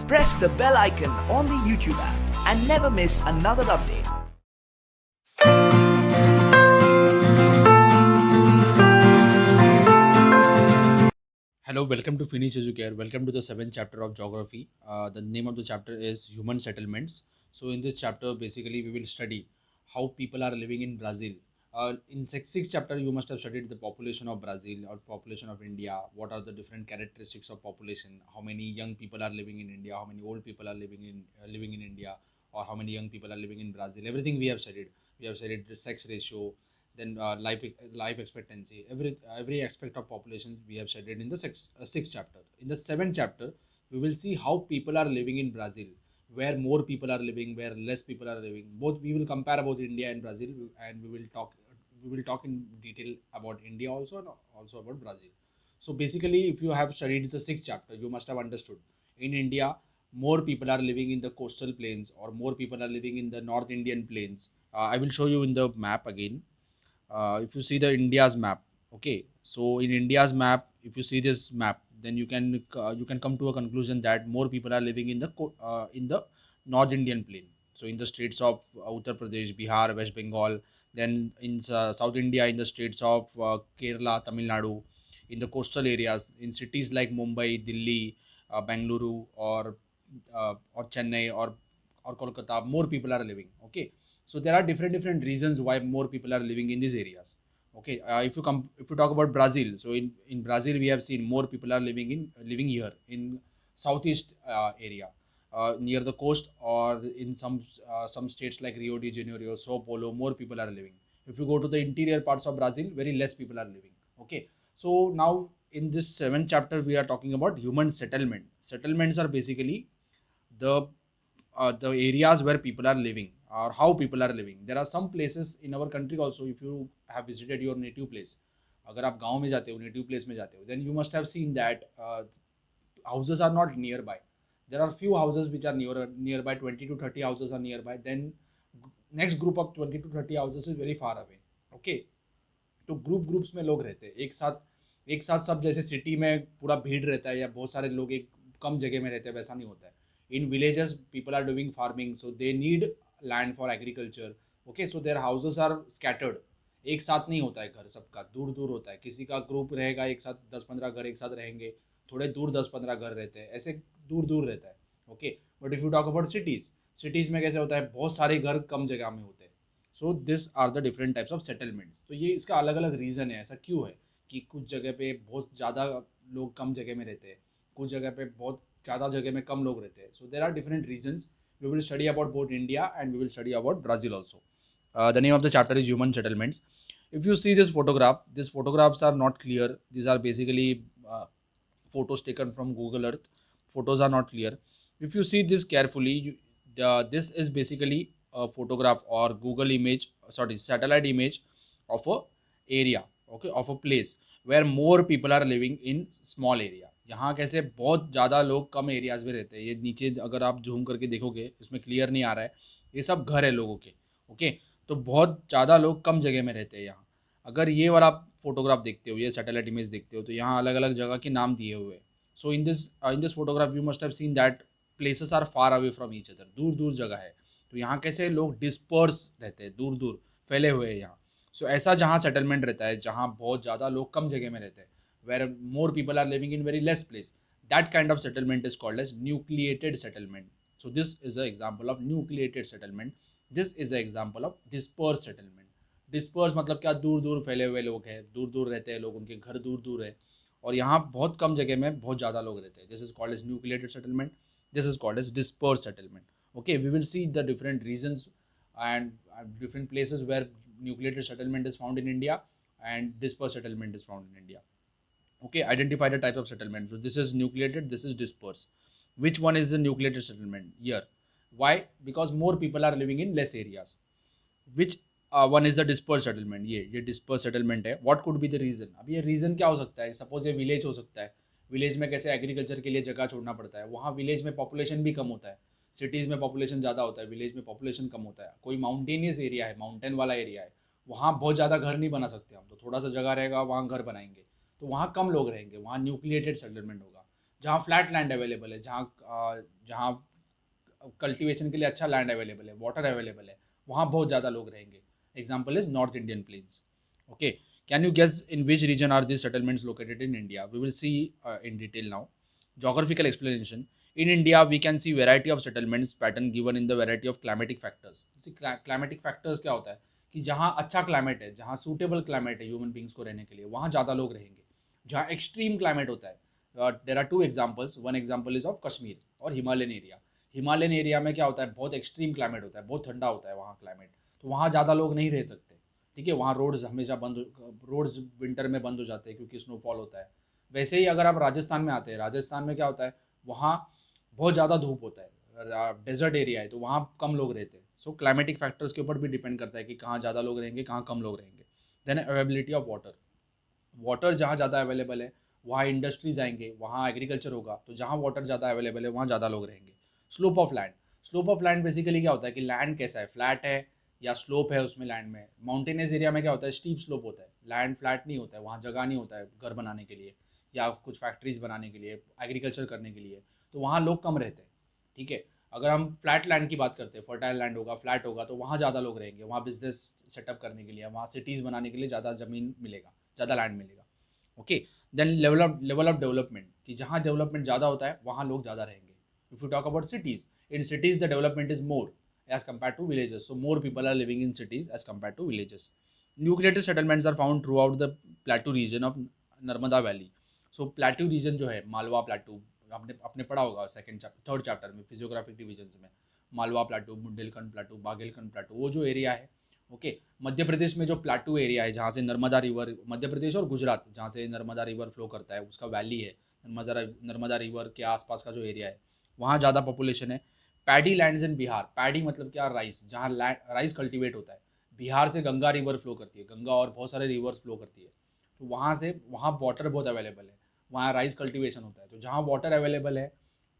Press the bell icon on the YouTube app and never miss another update. Hello, welcome to Finish Educare. Welcome to the seventh chapter of geography. The name of the chapter is Human Settlements. So, in this chapter, basically, we will study how people are living in Brazil. In sixth chapter, you must have studied the population of Brazil or population of India. What are the different characteristics of population? How many young people are living in India? How many old people are living in India? Or how many young people are living in Brazil? Everything we have studied. We have studied the sex ratio, then life expectancy, every aspect of population we have studied in the sixth chapter. In the seventh chapter, we will see how people are living in Brazil, where more people are living, where less people are living. Both we will compare about India and Brazil, and we will talk in detail about India also and also about Brazil. So basically, if you have studied the sixth chapter, you must have understood in India more people are living in the coastal plains or more people are living in the North Indian plains. I will show you in the map again. If you see the India's map, okay, so in India's map, if you see this map, then you can come to a conclusion that more people are living in the North Indian plain. So in the states of Uttar Pradesh, Bihar, West Bengal, then in South India, in the states of Kerala, Tamil Nadu, in the coastal areas, in cities like Mumbai, Delhi, Bangalore, or Chennai, or Kolkata, more people are living. Okay, so there are different reasons why more people are living in these areas. Okay, if you talk about Brazil, so in Brazil we have seen more people are living here in southeast area, near the coast, or in some states like Rio de Janeiro, Sao Paulo, more people are living. If you go to the interior parts of Brazil, very less people are living. Okay, so now in this seventh chapter we are talking about human settlement. Settlements are basically the the areas where people are living or how people are living. There are some places in our country also. If you have visited your native place, अगर आप गांव में जाते हो, native place में जाते हो, then you must have seen that houses are not nearby. There are few houses which are nearby. 20 to 30 houses are nearby. Then next group of 20 to 30 houses is very far away. Okay, तो groups में लोग रहते हैं एक साथ सब, जैसे city में पूरा भीड़ रहता है या बहुत सारे लोग एक कम जगह में रहते हैं, वैसा नहीं होता है. In villages people are doing farming, so they need land for agriculture. Okay, so their houses are scattered. एक साथ नहीं होता है घर सबका, दूर दूर होता है. किसी का ग्रुप रहेगा, एक साथ 10-15 घर एक साथ रहेंगे, थोड़े दूर 10-15 घर रहते हैं, ऐसे दूर दूर रहता है. Okay, but if you talk about cities में कैसे होता है, बहुत सारे घर कम जगह में होते हैं. So this are the different types of settlements. तो ये इसका अलग अलग रीज़न है, ऐसा क्यों है कि कुछ जगह पे बहुत ज़्यादा लोग कम जगह में रहते हैं, कुछ जगह पे बहुत ज़्यादा जगह में कम लोग रहते हैं. So there are different reasons. We will study about both India and we will study about Brazil also. The name of the chapter is human settlements. If you see this photograph, these photographs are not clear. These are basically photos taken from Google Earth. Photos are not clear. If you see this carefully, this is basically a photograph or Google image, sorry, satellite image of a area, okay, of a place where more people are living in small area. यहाँ कैसे बहुत ज़्यादा लोग कम areas में रहते हैं. ये नीचे अगर आप जूम करके देखोगे, इसमें क्लियर नहीं आ रहा है, ये सब घर है लोगों के. ओके, तो बहुत ज़्यादा लोग कम जगह में रहते हैं यहाँ. अगर ये वाला फोटोग्राफ देखते हो, ये सैटेलाइट इमेज देखते हो, तो यहाँ अलग अलग जगह के नाम दिए हुए हैं. So in this photograph you must have seen that places are far away from each other, दूर दूर जगह है. तो यहाँ कैसे लोग डिस्पर्स रहते हैं, दूर दूर फैले हुए हैं यहाँ. सो ऐसा जहाँ सेटलमेंट रहता है, जहाँ बहुत ज़्यादा लोग कम जगह में रहते हैं, where more people are living in very less place, that kind of settlement is called as nucleated settlement. So this is the example of nucleated settlement. This is the example of disperse settlement. Disperse मतलब क्या, दूर दूर फैले हुए लोग हैं, दूर दूर रहते हैं लोग, उनके घर दूर दूर है, और यहाँ बहुत कम जगह में बहुत ज़्यादा लोग रहते हैं. This is called as nucleated settlement. This is called as disperse settlement. Okay, we will see the different reasons and different places where nucleated settlement is found in India and dispersed settlement is found in India. Okay, identify the types of settlement. So this is nucleated, this is dispersed. Which one is the nucleated settlement here? Why? Because more people are living in less areas. Which one is the dispersed settlement? ये dispersed settlement है. What could be the reason? अब ये reason क्या हो सकता है? Suppose ये village हो सकता है. विलेज में कैसे एग्रीकल्चर के लिए जगह छोड़ना पड़ता है, वहाँ विलेज में पॉपुलेशन भी कम होता है. सिटीज़ में पॉपुलेशन ज़्यादा होता है, विलेज में पॉपुलेशन कम होता है. कोई माउंटेनियस एरिया है, माउंटेन वाला एरिया है, वहाँ बहुत ज़्यादा घर नहीं बना सकते हम, तो थोड़ा सा जगह रहेगा, वहाँ घर बनाएंगे, तो वहाँ कम लोग रहेंगे, वहाँ न्यूक्लिएटेड सेटलमेंट होगा. जहाँ फ्लैट लैंड अवेलेबल है, जहाँ कल्टीवेशन के लिए अच्छा लैंड अवेलेबल है, वाटर अवेलेबल है, वहाँ बहुत ज़्यादा लोग रहेंगे. Example is north Indian plains. Okay, can you guess in which region are these settlements located in India? We will see in detail now. Geographical explanation. In India, we can see variety of settlements pattern given in the variety of climatic factors. See, climatic factors क्या होता है कि जहाँ अच्छा climate है, जहाँ suitable climate है human beings को रहने के लिए, वहाँ ज़्यादा लोग रहेंगे. जहाँ एक्सट्रीम क्लाइमेट होता है, there are two examples. One example is of Kashmir और हिमालयन एरिया. हिमालयन एरिया में क्या होता है, बहुत एक्सट्रीम क्लाइमेट होता है, बहुत ठंडा होता है वहाँ क्लाइमेट, तो वहाँ ज़्यादा लोग नहीं रह सकते. ठीक है, वहाँ रोड्स हमेशा रोड्स विंटर में बंद हो जाते हैं क्योंकि स्नोफॉल होता है. वैसे ही अगर आप राजस्थान में आते हैं, राजस्थान में क्या होता है, वहाँ बहुत ज़्यादा धूप होता है, डेजर्ट एरिया है, तो वहाँ कम लोग रहते हैं. सो क्लाइमेटिक फैक्टर्स के ऊपर भी डिपेंड करता है कि कहाँ ज़्यादा लोग रहेंगे, कहाँ कम लोग रहेंगे. Then availability of water. Water जहाँ ज़्यादा अवेलेबल है, वहाँ इंडस्ट्रीज आएंगे, वहाँ एग्रीकल्चर होगा, तो जहाँ वाटर ज़्यादा अवेलेबल है वहाँ ज़्यादा लोग रहेंगे. Slope of land. Slope of land basically क्या होता है कि लैंड कैसा है, फ्लैट है या स्लोप है उसमें लैंड में. माउंटेनियस एरिया में क्या होता है, स्टीप स्लोप होता है, लैंड फ्लैट नहीं होता है, वहाँ जगह नहीं होता है घर बनाने के लिए या कुछ फैक्ट्रीज बनाने के लिए, एग्रीकल्चर करने के लिए, तो वहाँ लोग कम रहते हैं. ठीक है, अगर हम फ्लैट लैंड की बात करते हैं, फर्टाइल लैंड होगा, फ्लैट होगा, तो वहाँ ज़्यादा लोग रहेंगे, वहाँ बिजनेस सेटअप करने के लिए, वहाँ सिटीज़ बनाने के लिए ज़्यादा ज़मीन मिलेगा, ज़्यादा लैंड मिलेगा. Okay, then level of development, कि जहाँ डेवलपमेंट ज़्यादा होता है वहाँ लोग ज़्यादा रहेंगे. If you talk about cities, in cities the development is more as compare to villages, so more people are living in cities as compare to villages. Nucleated settlements are found throughout the plateau region of Narmada valley. So plateau region जो है, Malwa plateau, आपने आपने पढ़ा होगा second chapter third chapter में physiographic division में, मालवा प्लेटू, बुंदेलखंड प्लेटू, बागेलखंड प्लेटू, वो जो एरिया है. ओके, मध्य प्रदेश में जो प्लाटू एरिया है, जहाँ से नर्मदा रिवर, मध्य प्रदेश और गुजरात जहाँ से नर्मदा रिवर फ्लो करता है, उसका वैली है, नर्मदा रिवर के आसपास का जो एरिया है, वहाँ ज़्यादा पॉपुलेशन है. Paddy lands in Bihar. Paddy मतलब क्या, राइस, जहाँ राइस कल्टीवेट होता है. बिहार से गंगा रिवर फ्लो करती है, गंगा और बहुत सारे रिवर्स फ्लो करती है, तो वहाँ वाटर बहुत अवेलेबल है, वहाँ राइस कल्टीवेशन होता है, तो जहाँ वाटर अवेलेबल है,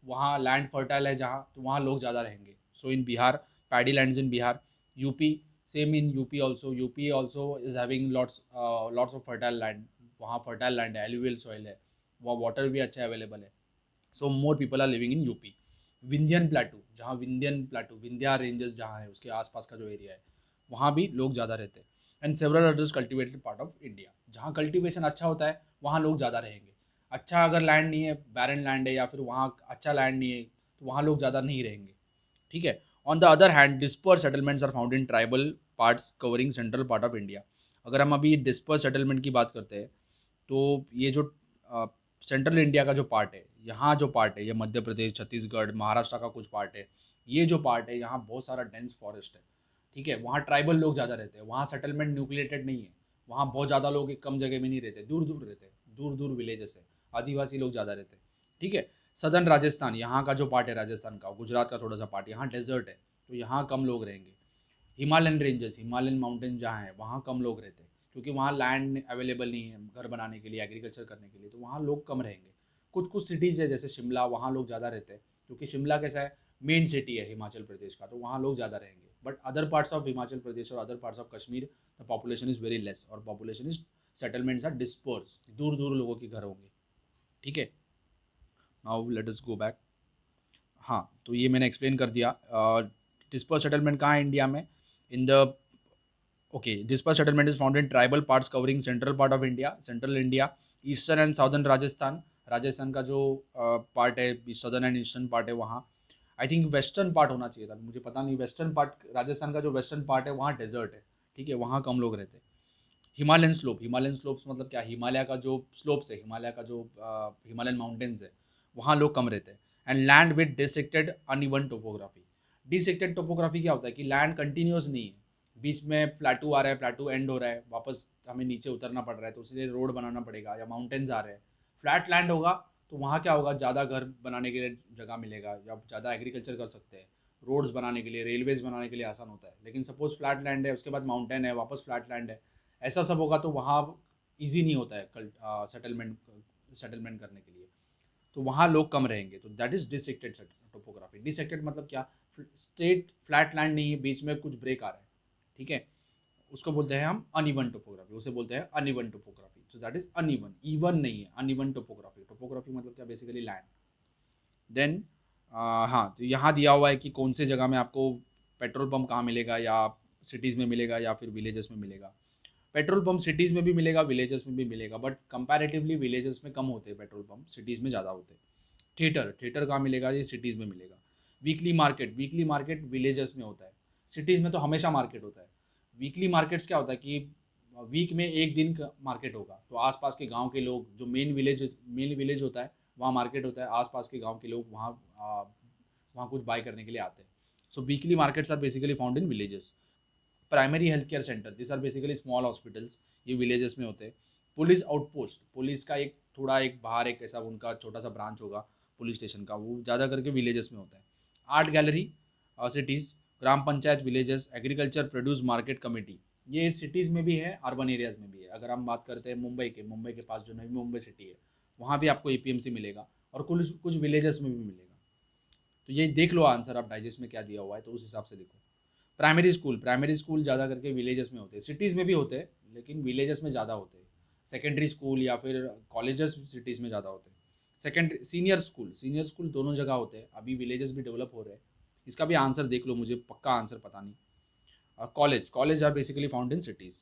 वहाँ लैंड फर्टाइल है जहाँ, तो वहाँ लोग ज़्यादा रहेंगे. So in Bihar, paddy lands in Bihar. UP, same in UP also. UP also is having lots of fertile land. वहाँ फर्टाइल लैंड है, एलुवियल सॉइल है, वहाँ वाटर भी अच्छा अवेलेबल है. So more people are living in UP. Vindhyan plateau, जहाँ Vindhyan प्लेटू, Vindhya ranges जहाँ है, उसके आसपास का जो एरिया है, वहाँ भी लोग ज़्यादा रहते हैं. And several others cultivated part of India, जहाँ कल्टिवेशन अच्छा होता है वहाँ लोग ज़्यादा रहेंगे. अच्छा अगर लैंड नहीं है, बैरन लैंड है, या फिर वहाँ अच्छा लैंड नहीं है, तो वहाँ लोग ज़्यादा नहीं रहेंगे. ठीक है. On the other hand, disperse settlements are found in tribal parts covering central part of India. अगर हम अभी डिस्पर्स सेटलमेंट की बात करते हैं, तो ये जो सेंट्रल इंडिया का जो पार्ट है, यहाँ जो पार्ट है, ये मध्य प्रदेश, छत्तीसगढ़, महाराष्ट्र का कुछ पार्ट है, ये जो पार्ट है, यहाँ बहुत सारा डेंस फॉरेस्ट है. ठीक है, वहाँ ट्राइबल लोग ज़्यादा रहते हैं, वहाँ सेटलमेंट न्यूक्लिएटेड नहीं है, वहाँ बहुत ज़्यादा लोग एक कम जगह में नहीं रहते, दूर दूर रहते हैं, दूर दूर विलेजेस है, आदिवासी लोग ज़्यादा रहते हैं. ठीक है. सदर्न राजस्थान, यहाँ का जो पार्ट है राजस्थान का, गुजरात का थोड़ा सा पार्ट, यहाँ डेजर्ट है, तो यहाँ कम लोग रहेंगे. हिमालयन रेंजेस, हिमालयन माउंटेन जहाँ है, वहाँ कम लोग रहते हैं, क्योंकि वहाँ लैंड अवेलेबल नहीं है घर बनाने के लिए, एग्रीकल्चर करने के लिए, तो वहाँ लोग कम रहेंगे. कुछ कुछ सिटीज़ है जैसे शिमला, वहाँ लोग ज़्यादा रहते हैं, क्योंकि शिमला कैसा है, मेन सिटी है हिमाचल प्रदेश का, तो वहाँ लोग ज़्यादा रहेंगे. But other parts of Himachal Pradesh और other parts of Kashmir, the population is very less, और population is settlements are disperse, दूर दूर लोगों के घर होंगे. ठीक है. Now let us go back. हाँ, तो ये मैंने एक्सप्लेन कर दिया. डिस्पर्स सेटलमेंट कहाँ है इंडिया में, in the okay, dispersed settlement is found in tribal parts covering central part of India, central India, eastern and southern Rajasthan. Rajasthan का जो पार्ट है, सदर्न एंड ईस्टर्न पार्ट है, वहाँ आई थिंक वेस्टर्न पार्ट होना चाहिए था, मुझे पता नहीं. वेस्टर्न पार्ट राजस्थान का जो वेस्टर्न पार्ट है, वहाँ डेजर्ट है. ठीक है, वहाँ कम लोग रहते हैं. हिमालयन स्लोप, हिमालयन स्लोप्स मतलब क्या, हिमालय का जो स्लोप्स है, हिमालय का जो हिमालयन माउंटेन्स है, वहाँ लोग कम रहते हैं. And land with dissected uneven topography. Dissected topography क्या होता है कि लैंड कंटिन्यूस नहीं है, बीच में प्लाटू आ रहा है, प्लाटू एंड हो रहा है, वापस हमें नीचे उतरना पड़ रहा है, तो इसलिए रोड बनाना पड़ेगा, या माउंटेन्स आ रहे हैं. फ्लैट लैंड होगा तो वहाँ क्या होगा, ज़्यादा घर बनाने के लिए जगह मिलेगा, या ज़्यादा एग्रीकल्चर कर सकते हैं, रोड्स बनाने के लिए, रेलवेज बनाने के लिए आसान होता है. लेकिन सपोज फ्लैट लैंड है, उसके बाद माउंटेन है, वापस फ्लैट लैंड है, ऐसा सब होगा, तो वहाँ ईजी नहीं होता है सेटलमेंट सेटलमेंट करने के लिए, तो वहाँ लोग कम रहेंगे. तो दैट इज डिस्ट्रिक्टेड टोपोग्राफी. डिस्ट्रिक्टेड मतलब क्या, स्ट्रेट फ्लैट लैंड नहीं है, बीच में कुछ ब्रेक आ रहा है. ठीक है, उसको बोलते हैं हम अनइवन टोपोग्राफी, उसे बोलते हैं uneven topography. So that is uneven, even नहीं है, अनइवन टोपोग्राफी. टोपोग्राफी मतलब क्या, बेसिकली लैंड. देन हाँ, तो यहाँ दिया हुआ है कि कौन से जगह में आपको पेट्रोल पंप कहाँ मिलेगा, या सिटीज़ में मिलेगा या फिर विलेजेस में मिलेगा। पेट्रोल पंप सिटीज़ में भी मिलेगा, विलेजेस में भी मिलेगा, बट कंपैरेटिवली विलेजेस में कम होते हैं पेट्रोल पंप, सिटीज़ में ज़्यादा होते हैं। थिएटर थिएटर कहाँ मिलेगा, ये सिटीज़ में मिलेगा। वीकली मार्केट विलेजेस में होता है, सिटीज़ में तो हमेशा मार्केट होता है। वीकली मार्केट्स क्या होता है कि वीक में एक दिन का मार्केट होगा, तो आसपास के गांव के लोग, जो मेन विलेज होता है वहाँ मार्केट होता है, आसपास के गांव के लोग वहाँ वहाँ कुछ बाय करने के लिए आते हैं। So weekly markets are basically found in villages. Primary health care center, this are basically small hospitals, ये विलेजेस में होते हैं। पुलिस आउटपोस्ट, पुलिस का एक थोड़ा एक बाहर एक ऐसा उनका छोटा सा ब्रांच होगा पुलिस स्टेशन का, वो ज़्यादा करके विलेजेस में होता है। Art gallery cities, gram panchayat villages, agriculture produce market committee, ये सिटीज़ में भी है, अर्बन एरियाज़ में भी है। अगर हम बात करते हैं मुंबई के पास जो नई मुंबई सिटी है, वहाँ भी आपको एपीएमसी मिलेगा, और कुछ कुछ विलेजेस में भी मिलेगा। तो ये देख लो आंसर आप डाइजेस्ट में क्या दिया हुआ है, तो उस हिसाब से देखो। प्राइमरी स्कूल ज़्यादा करके विलेजेस में होते हैं, सिटीज़ में भी होते हैं लेकिन विलेजेस में ज़्यादा होते हैं। सेकेंडरी स्कूल या फिर कॉलेजेस सिटीज़ में ज़्यादा होते हैं। सीनियर स्कूल दोनों जगह होते हैं, अभी विलेजेस भी डेवलप हो रहे हैं। इसका भी आंसर देख लो, मुझे पक्का आंसर पता नहीं। College are basically found in cities.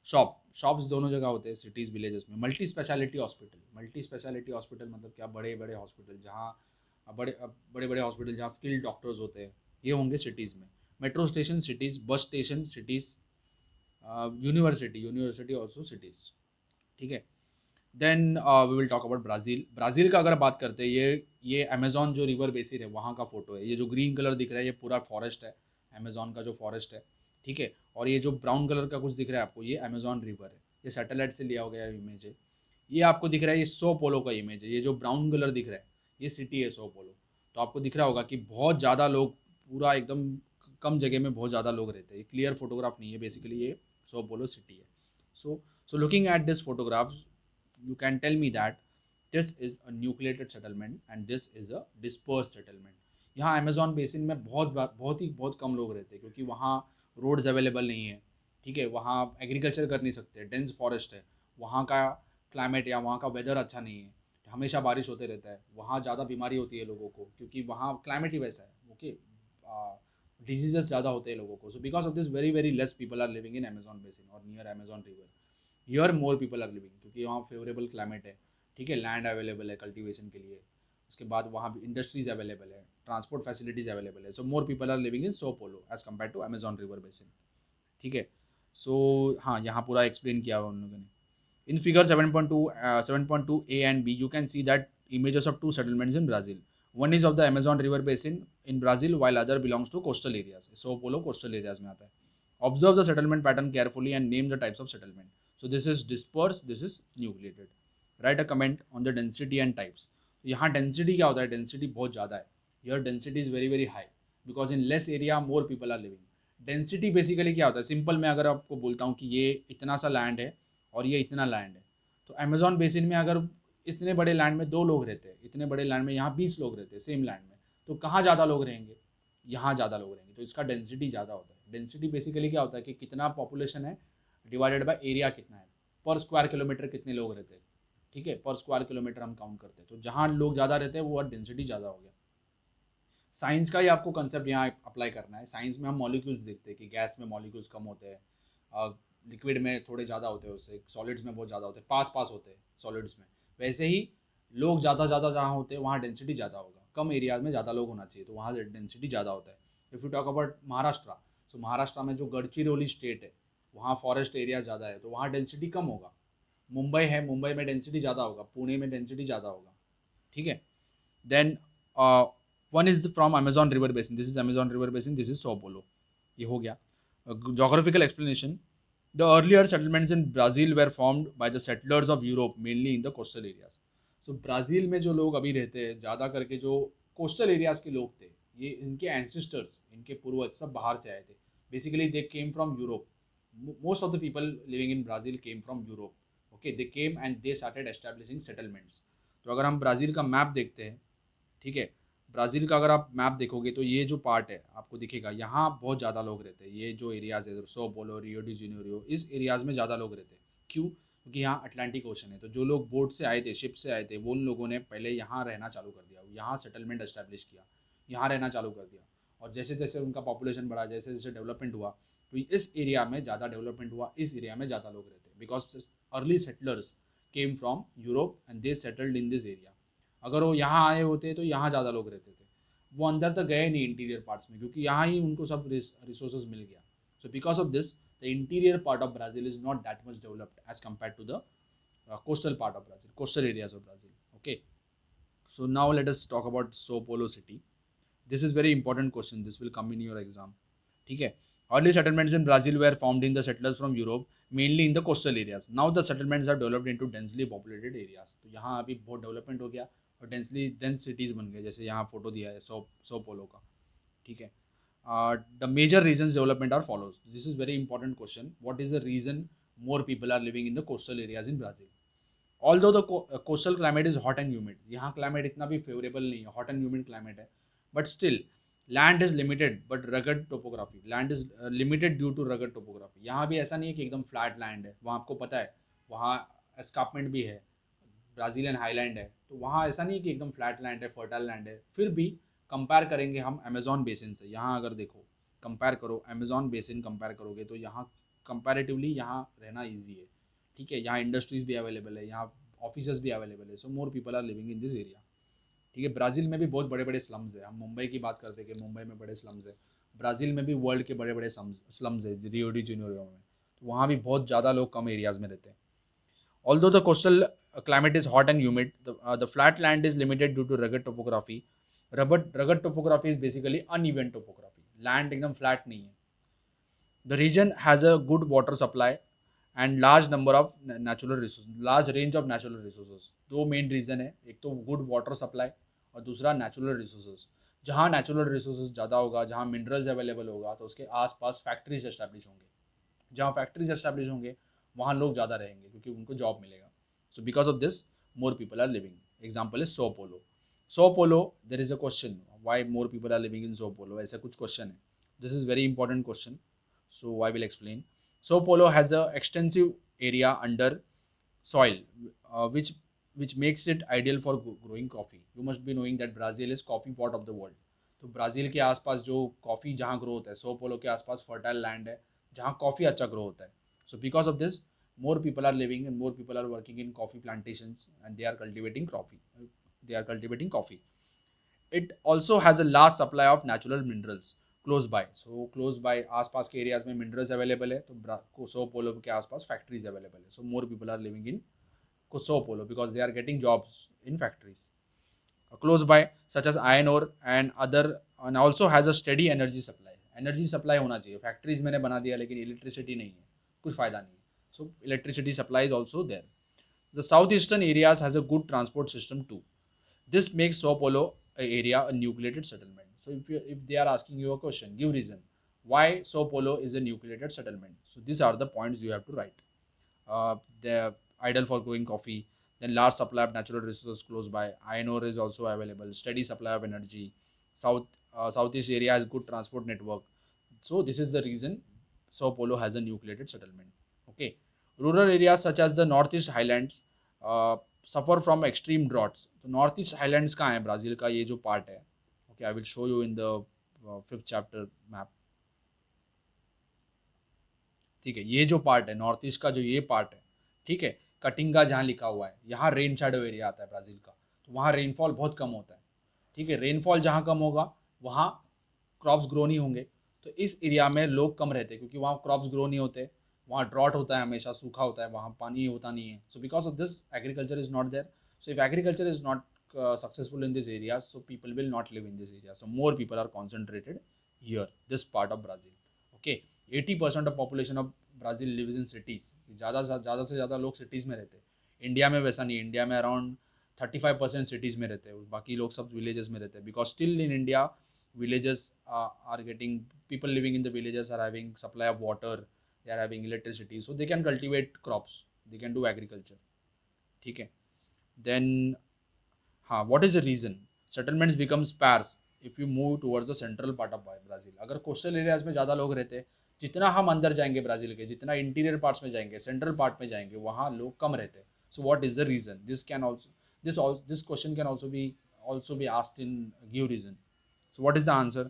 Shops दोनों जगह होते हैं, सिटीज़ विलेजेस में। मल्टी स्पेशलिटी हॉस्पिटल मतलब क्या, बड़े बड़े हॉस्पिटल जहाँ बड़े बड़े हॉस्पिटल जहाँ स्किल्ड डॉक्टर्स होते हैं, ये होंगे सिटीज़ में। Metro station cities, bus station cities, university also cities. ठीक है। Then we will talk about Brazil का अगर बात करते हैं, ये अमेजोन जो रिवर बेसिन है वहाँ का फोटो है। ये जो ग्रीन कलर दिख रहा है ये पूरा फॉरेस्ट है, अमेजोन का जो फॉरेस्ट है। ठीक है। और ये जो ब्राउन कलर का कुछ दिख रहा है आपको, ये अमेजोन रिवर है, ये सैटेलाइट से लिया हो गया इमेज है। ये आपको दिख रहा है, ये सो पोलो का इमेज है। ये जो ब्राउन कलर दिख रहा है ये सिटी है सो पोलो। तो आपको दिख रहा होगा कि बहुत ज़्यादा लोग, पूरा एकदम कम जगह में बहुत ज़्यादा लोग रहते हैं। ये क्लियर फोटोग्राफ नहीं है, बेसिकली ये सो पोलो सिटी है। So looking at this photograph, you can tell me that this is a nucleated settlement and this is a dispersed settlement. यहाँ अमेजोन बेसिन में बहुत कम लोग रहते हैं, क्योंकि वहाँ रोड्स अवेलेबल नहीं है। ठीक है, वहाँ एग्रीकल्चर कर नहीं सकते, डेंस फॉरेस्ट है। वहाँ का क्लाइमेट या वहाँ का वेदर अच्छा नहीं है, हमेशा बारिश होते रहता है। वहाँ ज़्यादा बीमारी होती है लोगों को, क्योंकि वहाँ क्लाइमेट ही वैसा है। ओके, डिजीजेस ज़्यादा होते हैं लोगों को। So because of this very very less people are living in Amazon basin और near Amazon river. Here more people are living, क्योंकि वहाँ फेवरेबल क्लाइमेट है। ठीक है, लैंड अवेलेबल है कल्टीवेशन के लिए। उसके बाद वहाँ भी इंडस्ट्रीज अवेलेबल है, ट्रांसपोर्ट फैसिलिटीज अवेलेबल है। So more people are living in Sao Paulo as compare to Amazon river basin. ठीक है। सो हाँ, यहाँ पूरा एक्सप्लेन किया हुआ उन लोगों ने। In figure 7.2 A and B, you can see that images of two settlements in Brazil. One is of the Amazon River basin in Brazil, while other belongs to coastal areas. So Polo coastal areas में आता है. Observe the settlement pattern carefully and name the types of settlement. So this is dispersed, this is nucleated. Write a comment on the density and types. तो यहाँ density क्या होता है? Density बहुत ज़्यादा है. Here density is very very high because in less area more people are living. Density basically क्या होता है? सिंपल मैं अगर आपको बोलता हूँ कि ये इतना सा लैंड है और ये इतना लैंड है, तो अमेजॉन बेसिन में अगर इतने बड़े लैंड में 2 लोग रहते हैं, इतने बड़े लैंड में यहाँ 20 लोग रहते हैं सेम लैंड में, तो कहाँ ज़्यादा लोग रहेंगे? यहाँ ज़्यादा लोग रहेंगे, तो इसका डेंसिटी ज़्यादा होता है। डेंसिटी बेसिकली क्या होता है कि कितना पॉपुलेशन है डिवाइडेड बाय एरिया कितना है, पर स्क्वायर किलोमीटर कितने लोग रहते हैं। ठीक है, पर स्क्वायर किलोमीटर हम काउंट करते हैं, तो जहाँ लोग ज़्यादा रहते हैं वो डेंसिटी ज़्यादा हो गया। साइंस का ही आपको कंसेप्ट यहाँ अप्लाई करना है। साइंस में हम मॉलिक्यूल्स देखते हैं कि गैस में मॉलिक्यूल्स कम होते हैं, लिक्विड में थोड़े ज़्यादा होते हैं, उससे सॉलिड्स में बहुत ज़्यादा होते हैं, पास पास होते हैं सॉलिड्स में। वैसे ही लोग ज़्यादा ज़्यादा जहाँ होते हैं वहाँ डेंसिटी ज़्यादा होगा, कम एरियाज में ज़्यादा लोग होना चाहिए, तो वहाँ डेंसिटी ज़्यादा होता है। If you talk about Maharashtra, तो महाराष्ट्र में जो गडचिरोली स्टेट है वहाँ फॉरेस्ट एरिया ज़्यादा है, तो वहाँ डेंसिटी कम होगा। मुंबई है, मुंबई में डेंसिटी ज़्यादा होगा, पुणे में डेंसिटी ज़्यादा होगा। ठीक है। Then one is from Amazon river basin, this is Amazon river basin, this is Sao Paulo. ये हो गया। Geographical explanation, the earlier settlements in Brazil were formed by the settlers of Europe mainly in the coastal areas. So Brazil में जो लोग अभी रहते हैं ज़्यादा करके जो कोस्टल एरियाज के लोग थे, ये इनके एंसेस्टर्स, इनके पूर्वज सब बाहर से आए थे। Basically they came from Europe. Most of the people living in Brazil came from Europe. Okay, they came and they started establishing settlements. तो अगर हम ब्राज़ील का मैप देखते हैं, ठीक है, ब्राज़ील का अगर आप मैप देखोगे तो ये जो पार्ट है आपको दिखेगा, यहाँ बहुत ज़्यादा लोग रहते हैं। ये जो एरियाज़ है, सो पोलो, रियो डी जेनेरियो, इस एरियाज़ में ज़्यादा लोग रहते हैं। क्यों? क्योंकि यहाँ अटलांटिक ओशन है। तो जो लोग बोट से आए थे, शिप से आए थे, वो उन लोगों ने पहले यहाँ रहना चालू कर दिया, यहाँ सेटलमेंट एस्टेब्लिश किया, यहाँ रहना चालू कर दिया। और जैसे जैसे उनका पॉपुलेशन बढ़ा, जैसे जैसे डेवलपमेंट हुआ, तो इस एरिया में ज़्यादा डेवलपमेंट हुआ, इस एरिया में ज़्यादा लोग रहते, because early settlers came from Europe and they settled in this area. अगर वो यहाँ आए होते तो यहाँ ज़्यादा लोग रहते थे, वो अंदर तक गए नहीं इंटीरियर पार्ट्स में, क्योंकि यहाँ ही उनको सब रिसोर्सेज मिल गया। So because of this, the interior part of Brazil is not that much developed as compared to the coastal part of Brazil, coastal areas of Brazil. Okay. So now let us talk about Sao Paulo city. This is very important question. This will come in your exam. ठीक है. Early settlements in Brazil were formed in the settlers from Europe, mainly in the coastal areas. Now the settlements are developed into densely populated areas. तो यहाँ अभी बहुत development हो गया और dense cities बन गए, जैसे यहाँ फोटो दिया है सो पोलो का. ठीक है. The major reasons development are follows. This is very important question. What is the reason more people are living in the coastal areas in Brazil? Although the coastal climate is hot and humid, यहाँ climate इतना भी favorable नहीं है, hot and humid climate है, but still land is limited but rugged topography. Land is limited due to rugged topography. यहाँ भी ऐसा नहीं है कि एकदम flat land है, वहाँ आपको पता है, वहाँ escarpment भी है, ब्राज़ीलियन हाईलैंड है, तो वहाँ ऐसा नहीं है कि एकदम फ्लैट लैंड है, फर्टाइल लैंड है। फिर भी कंपेयर करेंगे हम अमेजॉन बेसिन से, यहाँ अगर देखो कंपेयर करो, अमेजॉन बेसिन कंपेयर करोगे तो यहाँ कंपैरेटिवली यहाँ रहना ईजी है। ठीक है, यहाँ इंडस्ट्रीज भी अवेलेबल है, यहाँ ऑफिस भी अवेलेबल है, so more people are living in this area. ठीक है, ब्राज़ील में भी बहुत बड़े बड़े स्लम्स है। हम मुंबई की बात करते हैं कि मुंबई में बड़े स्लम्स है, ब्राज़ील में भी वर्ल्ड के बड़े बड़े स्लम्स है, रियो डी जेनेरियो में, तो वहाँ भी बहुत ज़्यादा लोग कम एरियाज़ में रहते हैं। Although the coastal climate is hot and humid, the flat land is limited due to rugged topography. Rugged topography is basically uneven topography. Land एकदम flat नहीं है. The region has a good water supply and large number of natural resources, large range of natural resources. दो main reason है, एक तो good water supply और दूसरा natural resources. जहाँ नेचुरल रिसोर्सेज ज़्यादा होगा, जहाँ मिनरल्स अवेलेबल होगा, तो उसके आसपास फैक्ट्रीज एस्टैब्लिश होंगे। जहाँ फैक्ट्रीज एस्टैब्लिश होंगे वहाँ लोग ज़्यादा रहेंगे, क्योंकि उनको जॉब मिलेगा। So because of this more people are living. Example is Sao Paulo. Sao Paulo, there is a question, why more people are living in Sao Paulo, ऐसा कुछ क्वेश्चन है। This is very important question, so I will explain. Sao Paulo has a extensive area under soil, which makes it ideal for growing coffee. You must be knowing that Brazil is coffee pot of the world. तो Brazil के आसपास जो coffee जहाँ grow होता है, सो पोलो के आसपास fertile land है जहाँ कॉफ़ी अच्छा ग्रो होता है। So because of this more people are living and more people are working in coffee plantations and they are cultivating coffee. It also has a large supply of natural minerals close by. So close by आसपास के areas में minerals available है, तो सो पोलो के आसपास factories available है। So more people are living in Sao Paulo because they are getting jobs in factories close by, such as iron ore and other, and also has a steady energy supply. Energy supply होना चाहिए, factories मैंने बना दिया लेकिन electricity नहीं है, कुछ फायदा नहीं है। So electricity supply is also there. The south eastern areas has a good transport system too. This makes Sao Paulo area a nucleated settlement. So if they are asking you a question, give reason why Sao Paulo is a nucleated settlement. So these are the points you have to write. They're ideal for growing coffee. Then large supply of natural resources close by. Iron ore is also available. Steady supply of energy. Southeast area has good transport network. So this is the reason Sao Paulo has a nucleated settlement. Okay. Rural areas such as the Northeast Highlands suffer from extreme droughts. तो north east highlands कहाँ है Brazil का, ये जो part है। Okay, I will show you in the 5th chapter map. ठीक है, ये जो पार्ट है नॉर्थ ईस्ट का, जो ये पार्ट है, ठीक है, कटिंगा जहाँ लिखा हुआ है, यहाँ रेन शैडो एरिया आता है ब्राज़ील का, तो वहाँ रेनफॉल बहुत कम होता है। ठीक है, रेनफॉल जहाँ कम होगा वहाँ क्रॉप्स ग्रो नहीं होंगे, तो इस एरिया में लोग कम रहते हैं, क्योंकि वहाँ क्रॉप्स ग्रो नहीं होते, वहाँ ड्रॉट होता है, हमेशा सूखा होता है, वहाँ पानी होता नहीं है। So because of this agriculture is not there. So if agriculture is not successful in this area, so people will not live in this area. So more people are concentrated here, this part of Brazil. Okay, 80% of population of Brazil lives in cities. ज़्यादा से ज़्यादा लोग cities में रहते हैं। India में वैसा नहीं, इंडिया में अराउंड 35% सिटीज़ में रहते हैं, बाकी लोग सब विलेजेस में रहते हैं। Because still in India villages are getting, people living in the villages are having supply of water, they are having electricity, so they can cultivate crops, they can do agriculture. ठीक है, then हाँ, what is the reason settlements become sparse if you move towards the central part of Brazil? अगर coastal areas में ज़्यादा लोग रहते हैं जितना हम अंदर जाएंगे ब्राज़ील के, जितना इंटीरियर पार्ट्स में जाएंगे, सेंट्रल पार्ट में जाएंगे, वहाँ लोग कम रहते हैं. So what is the reason? This question can also be asked in give reason. So what is the answer?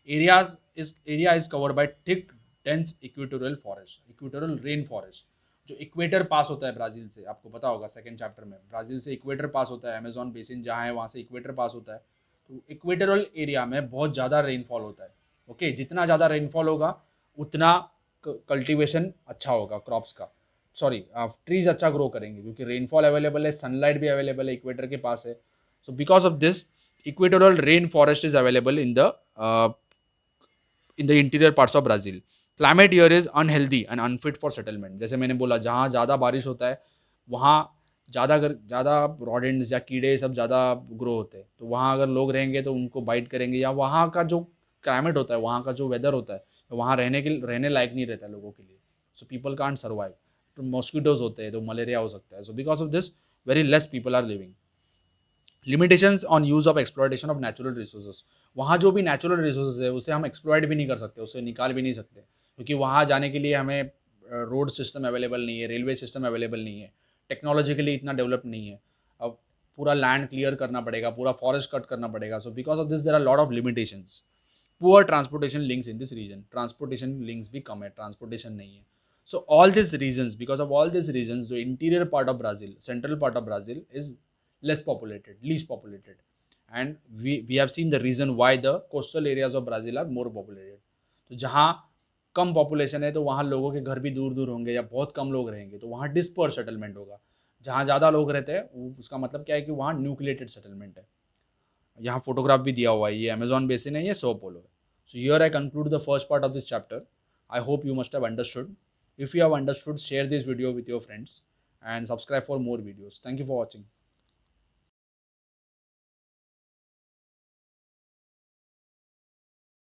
Area is covered by thick dense equatorial forest, equatorial rain forest. जो equator पास होता है Brazil से, आपको पता होगा second chapter में, Brazil से equator पास होता है, अमेजॉन बेसिन जहाँ है वहाँ से इक्वेटर पास होता है. तो इक्वेटरल एरिया में बहुत ज़्यादा रेनफॉल होता है. ओके, जितना ज़्यादा रेनफॉल होगा उतना कल्टीवेशन अच्छा होगा क्रॉप्स का. सॉरी, ट्रीज अच्छा ग्रो करेंगे क्योंकि रेनफॉल अवेलेबल है, सनलाइट भी अवेलेबल है, इक्वेटर के पास है. So because of this equatorial rain forest is available in the interior parts of Brazil. Climate here is unhealthy and unfit for settlement. जैसे मैंने बोला, जहाँ ज़्यादा बारिश होता है वहाँ ज़्यादा रॉडेंट्स या कीड़े सब ज़्यादा ग्रो होते हैं. तो वहाँ अगर लोग रहेंगे तो उनको बाइट करेंगे, या वहाँ का जो क्लाइमेट होता है, वहाँ का जो वेदर होता है, तो वहाँ रहने लायक नहीं रहता लोगों के लिए. So people can't survive. तो मॉस्किटोज होते हैं तो मलेरिया हो सकता है. So because of this very less people are living. Limitations on use of exploitation of natural resources. वहाँ जो भी नेचुरल रिसोर्सेज है उसे हम एक्सप्लॉयट भी नहीं कर सकते, उसे निकाल भी नहीं सकते, क्योंकि वहाँ जाने के लिए हमें रोड सिस्टम अवेलेबल नहीं है, रेलवे सिस्टम अवेलेबल नहीं है, टेक्नोलॉजिकली इतना डेवलप नहीं है. अब पूरा लैंड क्लियर करना पड़ेगा, पूरा फॉरेस्ट कट करना पड़ेगा. So because of this there are lot of limitations. Poor transportation links in this region. Transportation links भी कम है, ट्रांसपोर्टेशन नहीं है. So all this reasons, because of all this reasons, जो interior part of Brazil, central part of Brazil is least populated, and we have seen the reason why the coastal areas of Brazil are more populated. तो जहाँ कम population है तो वहाँ लोगों के घर भी दूर दूर होंगे या बहुत कम लोग रहेंगे, तो वहाँ डिस्पर्स सेटलमेंट होगा. जहाँ ज़्यादा लोग रहते हैं उसका मतलब क्या है कि वहाँ न्यूक्लिएटेड सेटलमेंट है. यहाँ फोटोग्राफ भी दिया हुआ है, ये अमेजॉन बेसिन है, ये सो पोलो है. So here I conclude the first part of this chapter. I hope you must have understood. If you have understood, share this video with your friends and subscribe for more videos. Thank you for watching.